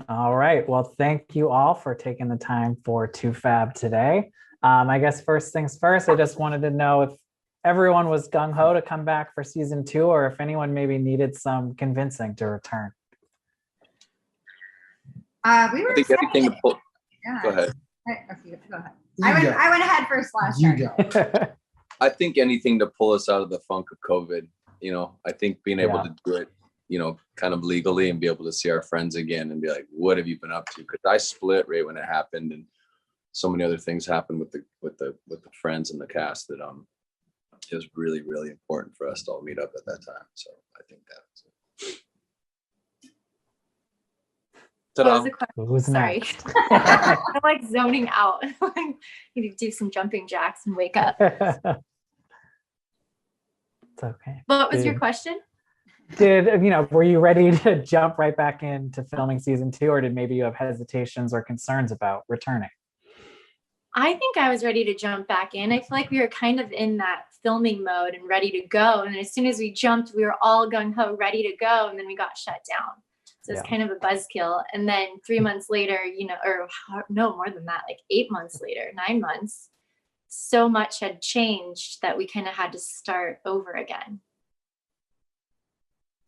All right. Well, thank you all for taking the time for Too Fab today. I guess first things first, I just wanted to know if everyone was gung ho to come back for season two, or if anyone maybe needed some convincing to return. We I were think anything to pull. yeah. Go ahead. Okay, go ahead. I went ahead first last year. I think anything to pull us out of the funk of COVID. I think being able to do it, kind of legally and be able to see our friends again and be like, what have you been up to? Because I split right when it happened, and so many other things happened with the friends and the cast that it was really, really important for us to all meet up at that time. So I think that's it. What was the question? Who's Sorry. next? I'm like zoning out. You need to do some jumping jacks and wake up. It's okay. What was your question? Were you ready to jump right back into filming season two, or did maybe you have hesitations or concerns about returning? I think I was ready to jump back in. I feel like we were kind of in that filming mode and ready to go. And as soon as we jumped, we were all gung ho, ready to go. And then we got shut down. So it's kind of a buzzkill. And then 3 months later, or no, more than that, like 8 months later, 9 months, so much had changed that we kind of had to start over again.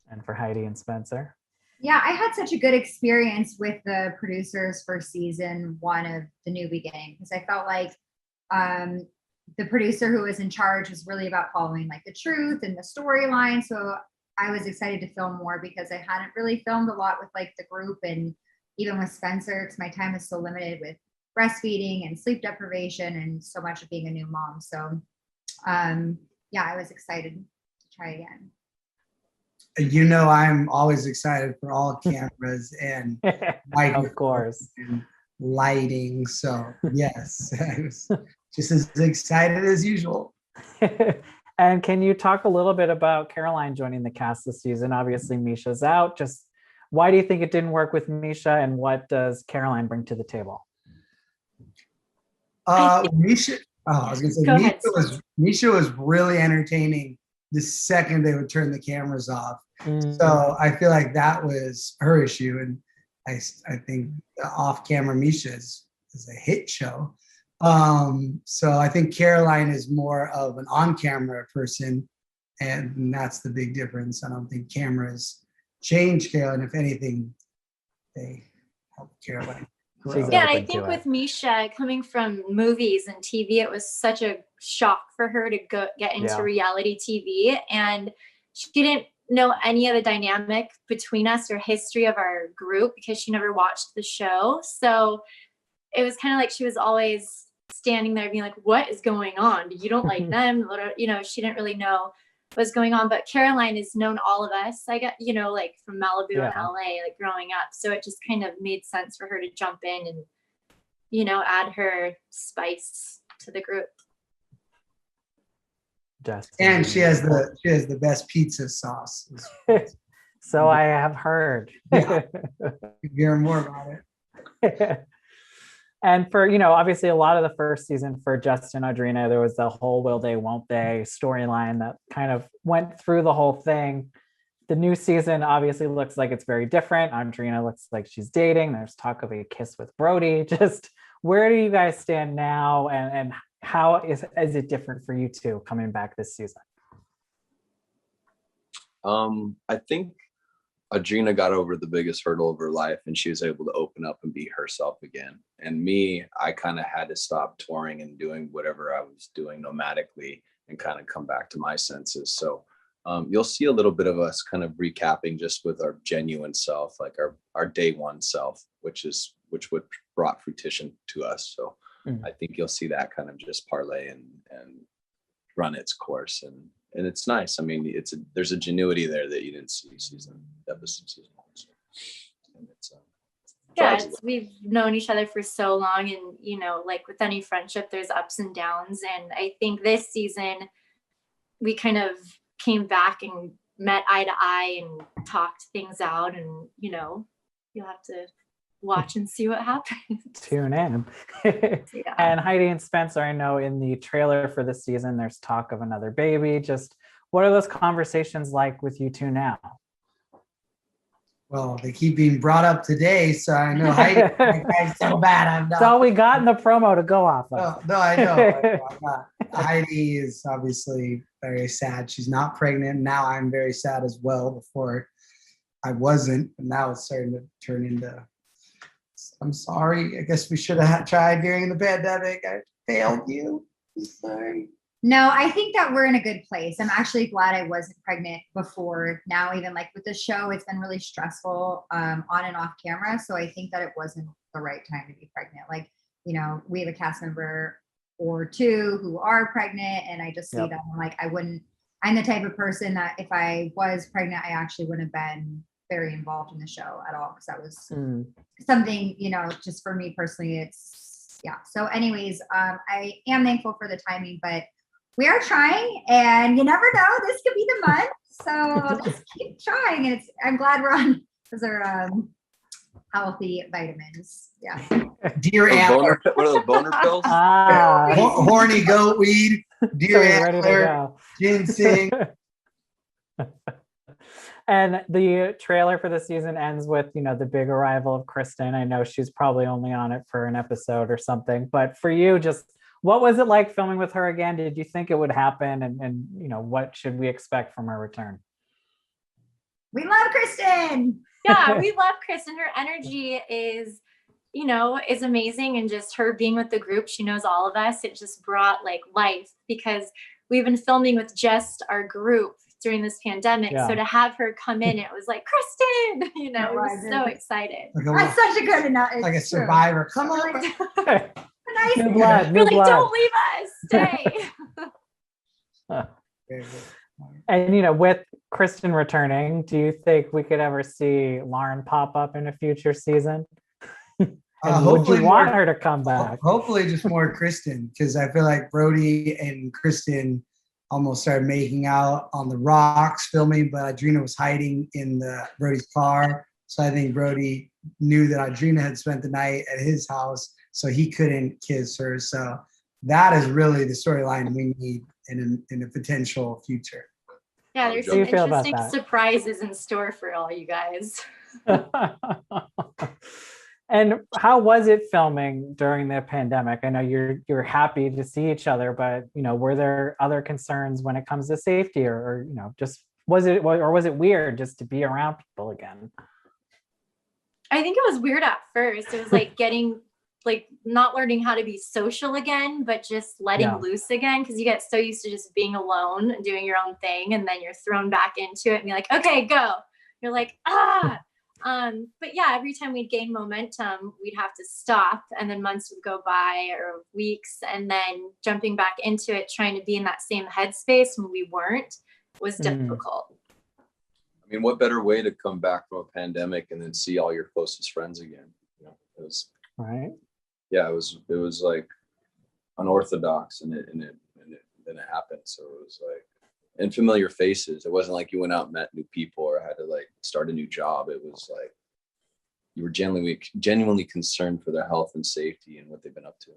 And for Heidi and Spencer? Yeah, I had such a good experience with the producers for season one of The New Beginning, because I felt like the producer who was in charge was really about following like the truth and the storyline. So I was excited to film more because I hadn't really filmed a lot with like the group, and even with Spencer, because my time is so limited with breastfeeding and sleep deprivation and so much of being a new mom. So I was excited to try again. I'm always excited for all cameras and of course, and lighting. So yes, I was just as excited as usual. And can you talk a little bit about Caroline joining the cast this season? Obviously, Misha's out. Just why do you think it didn't work with Misha, and what does Caroline bring to the table? Misha was really entertaining the second they would turn the cameras off. So I feel like that was her issue, and I think the off-camera Misha is a hit show. So I think Caroline is more of an on-camera person, and that's the big difference. I don't think cameras change Caroline. If anything, they help Caroline grow. Yeah, and I think with Misha coming from movies and TV, it was such a shock for her to get into reality TV, and she didn't know any of the dynamic between us or history of our group because she never watched the show. So it was kind of like she was always standing there being like, what is going on? You don't like them? She didn't really know what was going on. But Caroline has known all of us, I got, like from Malibu and LA, like growing up. So it just kind of made sense for her to jump in and, add her spice to the group. And she has the best pizza sauce. So I have heard. Yeah. You hear more about it. And for, obviously a lot of the first season for Justin Audrina, there was the whole will they, won't they storyline that kind of went through the whole thing. The new season obviously looks like it's very different. Audrina looks like she's dating. There's talk of a kiss with Brody. Just where do you guys stand now? And how is it different for you two coming back this season? I think Audrina got over the biggest hurdle of her life, and she was able to open up and be herself again. And me, I kind of had to stop touring and doing whatever I was doing nomadically and kind of come back to my senses. So you'll see a little bit of us kind of recapping just with our genuine self, like our day one self, which would brought fruition to us. So I think you'll see that kind of just parlay and run its course. And it's nice. I mean, there's a genuity there that you didn't see season one. So, and it's, we've known each other for so long, and like with any friendship, there's ups and downs. And I think this season we kind of came back and met eye to eye and talked things out. And you'll have to watch and see what happens. Tune in. And Heidi and Spencer, I know in the trailer for this season, there's talk of another baby. Just what are those conversations like with you two now? Well, they keep being brought up today, so I know Heidi. Guy's so bad. I'm not. That's all we got in the promo to go off of. No, I know. I'm not. Heidi is obviously very sad. She's not pregnant. Now I'm very sad as well. Before I wasn't, but now it's starting to turn into, I'm sorry. I guess we should have tried during the pandemic. I failed you. I'm sorry. No, I think that we're in a good place. I'm actually glad I wasn't pregnant before. Now, even like with the show, it's been really stressful on and off camera. So I think that it wasn't the right time to be pregnant. Like, you know, we have a cast member or two who are pregnant, and I just see that I'm like, I'm the type of person that if I was pregnant, I actually wouldn't have been very involved in the show at all, because that was something, you know, just for me personally, it's So anyways, I am thankful for the timing, but we are trying, and you never know, this could be the month. So just keep trying. And I'm glad we're on those are healthy vitamins. Yeah. Deer antler. What are those boner pills? Horny goat weed, deer antler, ginseng. And the trailer for the season ends with, you know, the big arrival of Kristin. I know she's probably only on it for an episode or something, but for you, just what was it like filming with her again? Did you think it would happen? And you know, what should we expect from her return? We love Kristin. Yeah, we love Kristin. Her energy is, you know, is amazing. And just her being with the group, she knows all of us. It just brought like life, because we've been filming with just our group during this pandemic. So to have her come in, it was like, Kristin, you know, we were so excited. That's such a good enough. Like a survivor. Come on. Nice. New blood. We're like, don't leave us. Stay. And you know, with Kristin returning, do you think we could ever see Lauren pop up in a future season? Would you want her to come back? Hopefully just more Kristin, because I feel like Brody and Kristin almost started making out on the rocks filming, but Audrina was hiding in Brody's car. So I think Brody knew that Audrina had spent the night at his house, so he couldn't kiss her. So that is really the storyline we need in a potential future. Yeah, there's some interesting surprises in store for all you guys. And how was it filming during the pandemic? I know you're happy to see each other, but you know, were there other concerns when it comes to safety, or you know, just was it weird just to be around people again? I think it was weird at first. It was like getting like not learning how to be social again, but just letting loose again, because you get so used to just being alone and doing your own thing, and then you're thrown back into it and you're like, okay, go. You're like, but yeah, every time we'd gain momentum, we'd have to stop, and then months would go by or weeks, and then jumping back into it, trying to be in that same headspace when we weren't, was difficult. I mean, what better way to come back from a pandemic and then see all your closest friends again? You know, it was right. Yeah, it was like unorthodox, and then it happened. So it was like, and familiar faces. It wasn't like you went out and met new people or had to like start a new job. It was like you were genuinely concerned for their health and safety and what they've been up to.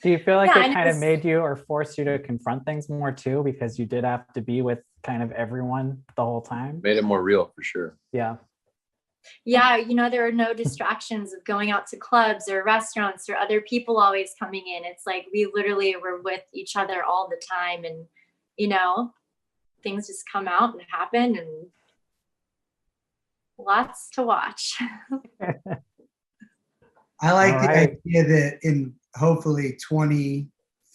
Do you feel like it kind of made you or forced you to confront things more too, because you did have to be with kind of everyone the whole time? Made it more real for sure. Yeah. Yeah, you know, there are no distractions of going out to clubs or restaurants or other people always coming in. It's like we literally were with each other all the time, and you know, things just come out and happen, and lots to watch. I like the idea that in hopefully 20,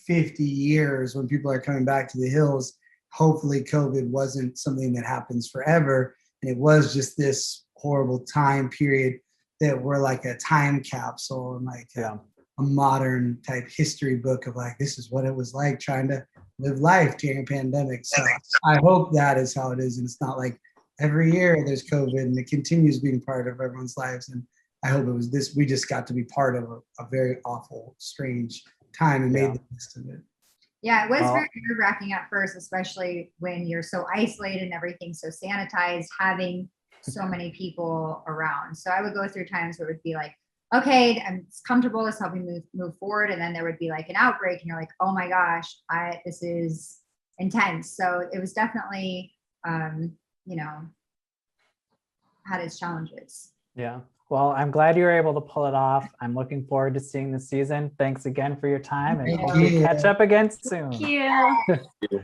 50 years, when people are coming back to the hills, hopefully COVID wasn't something that happens forever. And it was just this horrible time period that we're like a time capsule and like a modern type history book of like, this is what it was like trying to live life during a pandemic. So I hope that is how it is. And it's not like every year there's COVID and it continues being part of everyone's lives. And I hope it was this, we just got to be part of a very awful, strange time and made the best of it. Yeah, it was very nerve-wracking at first, especially when you're so isolated and everything's so sanitized, having so many people around. So I would go through times where it would be like, okay, I'm comfortable, let's help me move forward. And then there would be like an outbreak and you're like, oh my gosh, this is intense. So it was definitely, you know, had its challenges. Yeah. Well, I'm glad you were able to pull it off. I'm looking forward to seeing the season. Thanks again for your time, and Thank hope we you. catch up again soon. Thank you. Thank you.